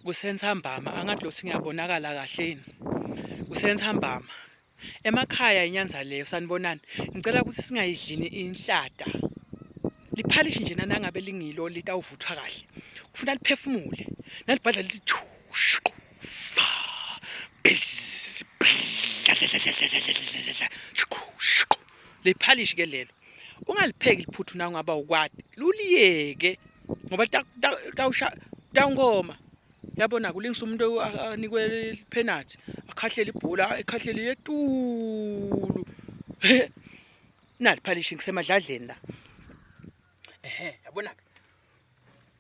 Kusenthambama angathi lo singiyabonakala kahle yini. Kusenthambama. Emakhaya inyanza leyo sanibonani. Ngicela ukuthi singayidlini inhlata. Liphalishi nje nangabe lingilo litawuvuthwa kahle. Kufuna liphefumule. Nalibhadla lithi thushu. Liphalishi ke lelo. Ungalipheki liphuthu na ungaba ukwadi. Luliyeke ngoba tawungoma. Yabona kulingisa umuntu anikwe penalty akhahlele ibhola ekhahlele yetulu nali phalishi ngisemadladleni la yabona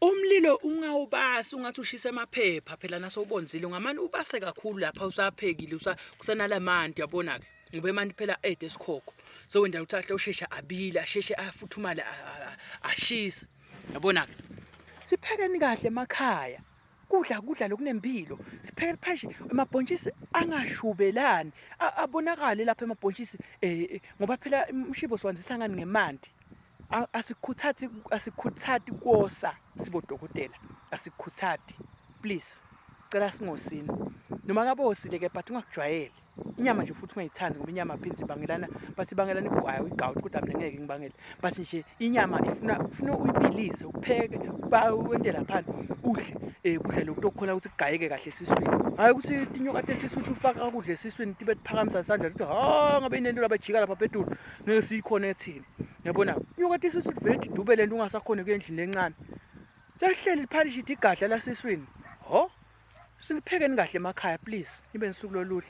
umlilo ungawubasi ungathi ushisa emaphepha phela nasowubonzile ungamani ubase kakhulu lapha usaphekile kusenalamanti yabona ke ngoba emanti phela esikhokho so wenda uthatha ushesha abila asheshe afuthumala ashisa yabona ke siphekeni kahle emakhaya kudla lokunempilo sipheke phakathi amabhontshisi angashubelani abonakala lapha amabhontshisi ngoba phela umshibo siwanzisa ngani ngemanti asikhuthathi kosa sibodokotela asikhuthathi please cela singosini noma ngabe osile ke but ungakujwayeli inyama nje futhi ungayithandi ngoba inyama phinzi bangelana bathi bangelana igwayo igawuthi kodwa mina ngeke ngibangele but nje inyama ifuna uyibilise upheke wende lapha udle kudla lokutokhona ukuthi kugayeke kahle esiswini hayi ukuthi inyoka esisuthi ufaka ukudla esiswini tibe phakamisa isandla ukuthi ha ngabe inento labajika lapha phezulu ngeke sikhona ethini yabona inyoka esisuthi vele idube lento ungasakhona kuyendlini encane sehleli liphalishi igadla lasiswini ho siniphekeni kahle emakhaya please nibe nisuku loluhle.